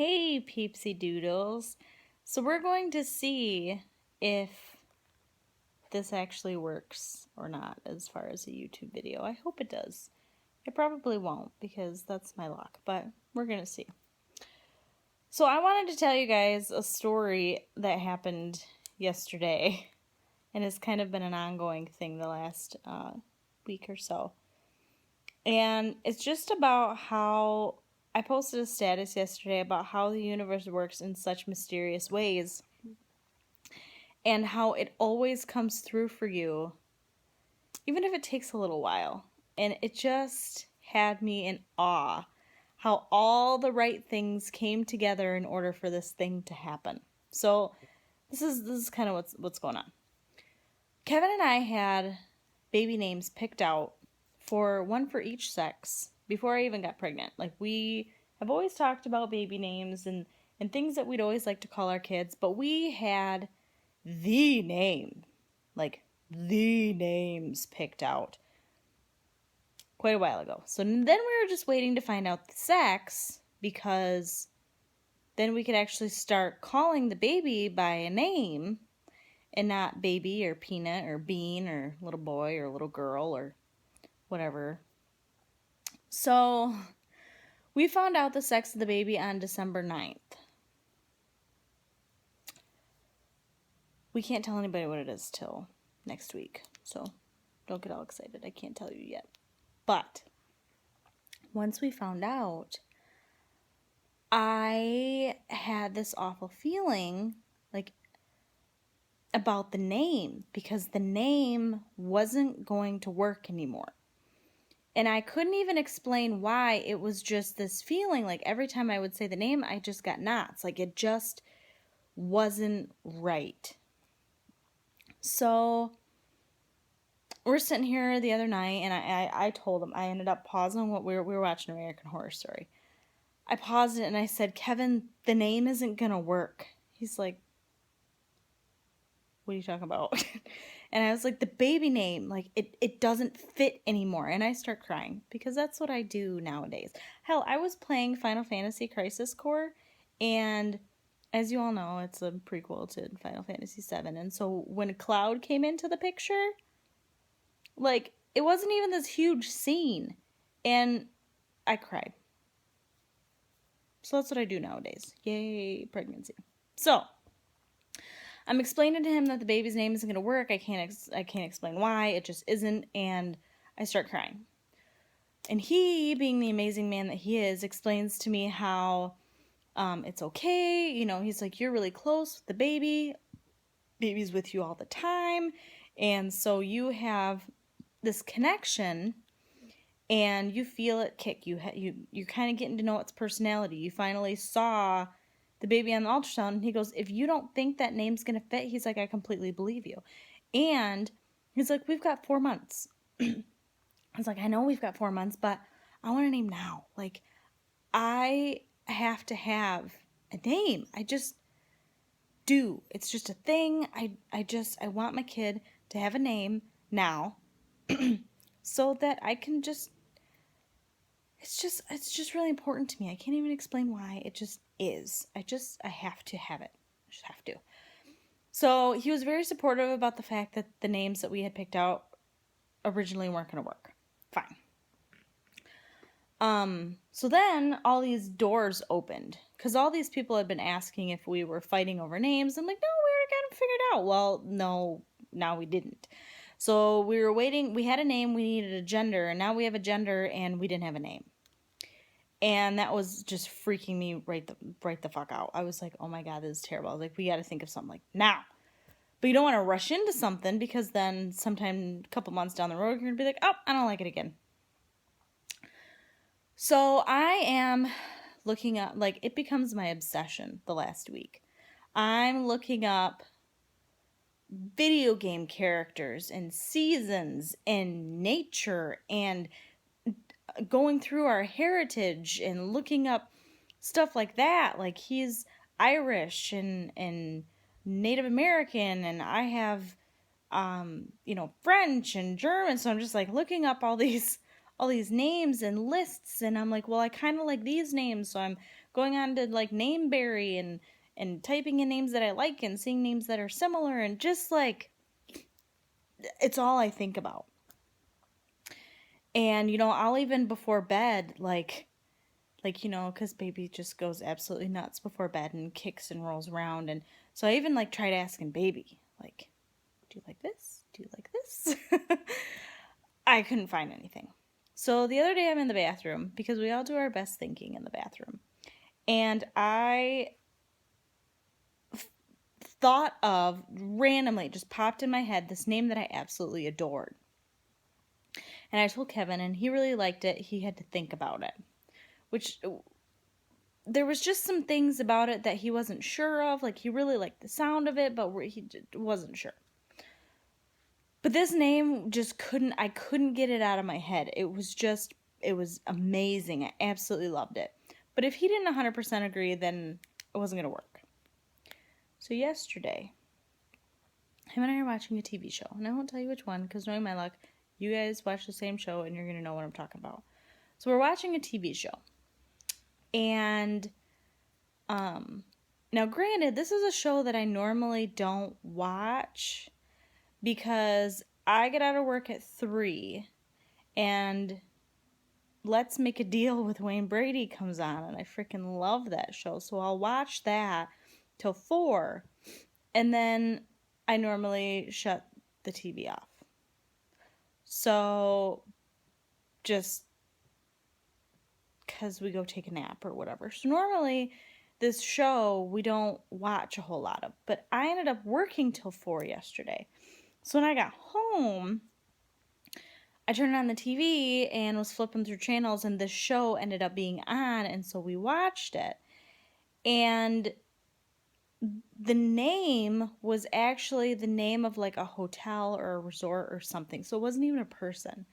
Hey, peepsy doodles. So we're going to see if this actually works or not as far as a YouTube video. I hope it does. It probably won't because that's my luck, but we're going to see. So I wanted to tell you guys a story that happened yesterday, and it's kind of been an ongoing thing the last week or so. And it's just about how I posted a status yesterday about how the universe works in such mysterious ways and how it always comes through for you, even if it takes a little while. And it just had me in awe how all the right things came together in order for this thing to happen. So this is kind of what's going on. Kevin and I had baby names picked out for one for each sex before I even got pregnant. Like, we have always talked about baby names and things that we'd always like to call our kids, but we had the name, like the names picked out quite a while ago. So then we were just waiting to find out the sex, because then we could actually start calling the baby by a name and not baby or peanut or bean or little boy or little girl or whatever. So we found out the sex of the baby on December 9th. We can't tell anybody what it is till next week, so don't get all excited. I can't tell you yet. But once we found out, I had this awful feeling like about the name, because the name wasn't going to work anymore. And I couldn't even explain why. It was just this feeling like every time I would say the name, I just got knots. Like, it just wasn't right. So we're sitting here the other night, and I told him, I ended up pausing what we were watching American Horror Story. I paused it and I said, Kevin, the name isn't going to work. He's like, what are you talking about? And I was like, the baby name, like, it doesn't fit anymore. And I start crying because that's what I do nowadays. Hell, I was playing Final Fantasy Crisis Core, and as you all know, it's a prequel to Final Fantasy VII. And so when Cloud came into the picture, like, it wasn't even this huge scene, and I cried. So that's what I do nowadays. Yay, pregnancy. So I'm explaining to him that the baby's name isn't going to work. I can't explain why. It just isn't. And I start crying. And he, being the amazing man that he is, explains to me how it's okay. You know, he's like, you're really close with the baby. Baby's with you all the time. And so you have this connection, and you feel it kick. You're kind of getting to know its personality. You finally saw the baby on the ultrasound, and he goes, if you don't think that name's going to fit, he's like, I completely believe you. And he's like, we've got 4 months. I was like, I know we've got 4 months, but I want a name now. Like, I have to have a name. I just do. It's just a thing. I want my kid to have a name now so that I can just, it's just really important to me. I can't even explain why. It just is. I have to have it. I just have to. So he was very supportive about the fact that the names that we had picked out originally weren't going to work. Fine. So then all these doors opened, because all these people had been asking if we were fighting over names. I'm like, no, we already got them figured out. Well, no, now we didn't. So we were waiting. We had a name, we needed a gender, and now we have a gender, and we didn't have a name. And that was just freaking me right the fuck out. I was like, oh my God, this is terrible. I was like, we got to think of something like now. But you don't want to rush into something, because then sometime a couple months down the road, you're going to be like, oh, I don't like it again. So I am looking up, like, it becomes my obsession the last week. I'm looking up video game characters and seasons and nature and going through our heritage and looking up stuff like that. Like, he's Irish and Native American, and I have French and German. So I'm just like looking up all these all these names and lists, and I'm like, well, I kind of like these names, so I'm going on to like Nameberry and typing in names that I like and seeing names that are similar, and just like, it's all I think about. And, you know, I'll even before bed, like, you know, because baby just goes absolutely nuts before bed and kicks and rolls around. And so I even, like, tried asking baby, like, do you like this? Do you like this? I couldn't find anything. So the other day I'm in the bathroom, because we all do our best thinking in the bathroom. And I thought of, randomly, just popped in my head, this name that I absolutely adored. And I told Kevin, and he really liked it. He had to think about it, which there was just some things about it that he wasn't sure of. Like, he really liked the sound of it, but he wasn't sure. But this name just I couldn't get it out of my head. It was amazing. I absolutely loved it. But if he didn't 100% agree, then it wasn't going to work. So yesterday, him and I are watching a TV show. And I won't tell you which one, because knowing my luck, you guys watch the same show and you're going to know what I'm talking about. So we're watching a TV show. And now granted, this is a show that I normally don't watch because I get out of work at 3 and Let's Make a Deal with Wayne Brady comes on, and I freaking love that show. So I'll watch that till 4, and then I normally shut the TV off. So just because we go take a nap or whatever. So normally this show we don't watch a whole lot of, but I ended up working till 4 yesterday. So when I got home, I turned on the TV and was flipping through channels, and this show ended up being on, and so we watched it. And the name was actually the name of like a hotel or a resort or something. So it wasn't even a person.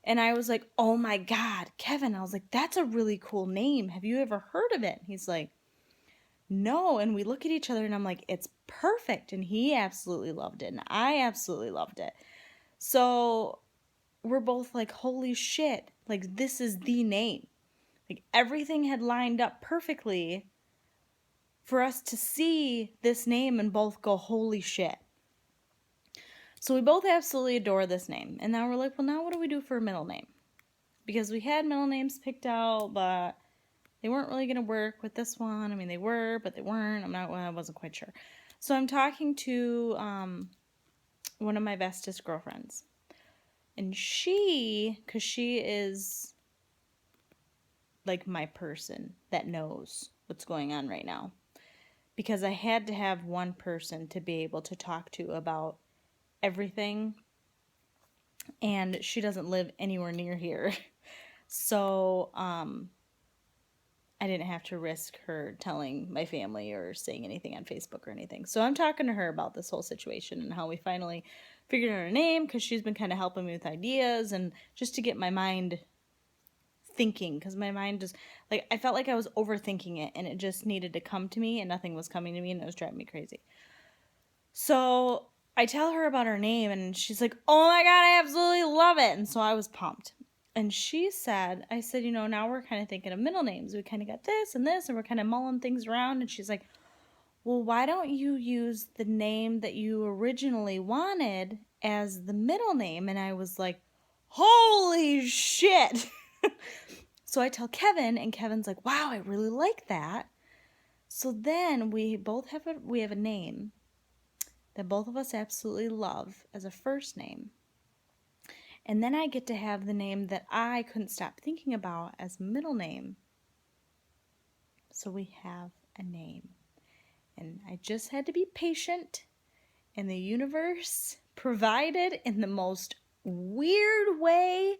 And I was like, oh my God, Kevin, I was like, that's a really cool name. Have you ever heard of it? He's like, no. And we look at each other and I'm like, it's perfect. And he absolutely loved it. And I absolutely loved it. So we're both like, holy shit, like this is the name. Like everything had lined up perfectly for us to see this name and both go, holy shit. So we both absolutely adore this name. And now we're like, well, now what do we do for a middle name? Because we had middle names picked out, but they weren't really going to work with this one. I mean, they were, but they weren't. I wasn't quite sure. So I'm talking to one of my bestest girlfriends. And because she is like my person that knows what's going on right now. Because I had to have one person to be able to talk to about everything, and she doesn't live anywhere near here, so I didn't have to risk her telling my family or saying anything on Facebook or anything. So I'm talking to her about this whole situation and how we finally figured out her name, because she's been kind of helping me with ideas and just to get my mind thinking, because my mind just, like, I felt like I was overthinking it and it just needed to come to me and nothing was coming to me and it was driving me crazy. So I tell her about her name and she's like, oh my God, I absolutely love it. And so I was pumped. And I said, you know, now we're kind of thinking of middle names. We kind of got this and this, and we're kind of mulling things around. And she's like, well, why don't you use the name that you originally wanted as the middle name? And I was like, holy shit. So I tell Kevin, and Kevin's like, wow, I really like that. So then we have a name that both of us absolutely love as a first name. And then I get to have the name that I couldn't stop thinking about as middle name. So we have a name. And I just had to be patient, and the universe provided in the most weird way.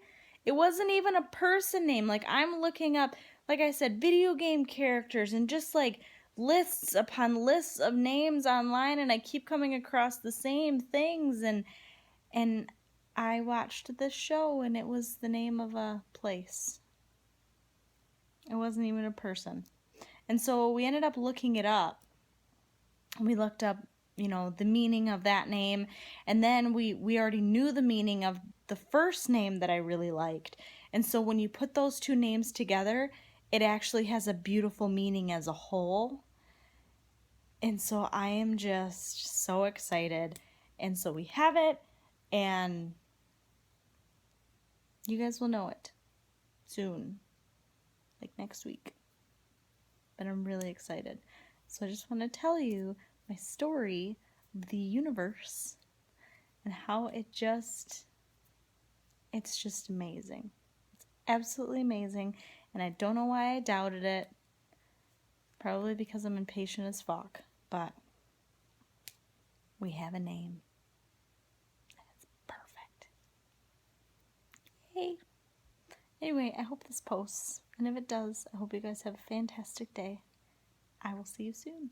It wasn't even a person name. Like, I'm looking up, like I said, video game characters and just like lists upon lists of names online, and I keep coming across the same things, and I watched this show and it was the name of a place. It wasn't even a person. And so we ended up looking it up. We looked up, you know, the meaning of that name, and then we already knew the meaning of the first name that I really liked. And so when you put those two names together, it actually has a beautiful meaning as a whole. And so I am just so excited. And so we have it, and you guys will know it soon, like next week. But I'm really excited. So I just want to tell you my story of the universe and how it's just amazing. It's absolutely amazing. And I don't know why I doubted it. Probably because I'm impatient as fuck. But we have a name. It's perfect. Yay. Anyway, I hope this posts. And if it does, I hope you guys have a fantastic day. I will see you soon.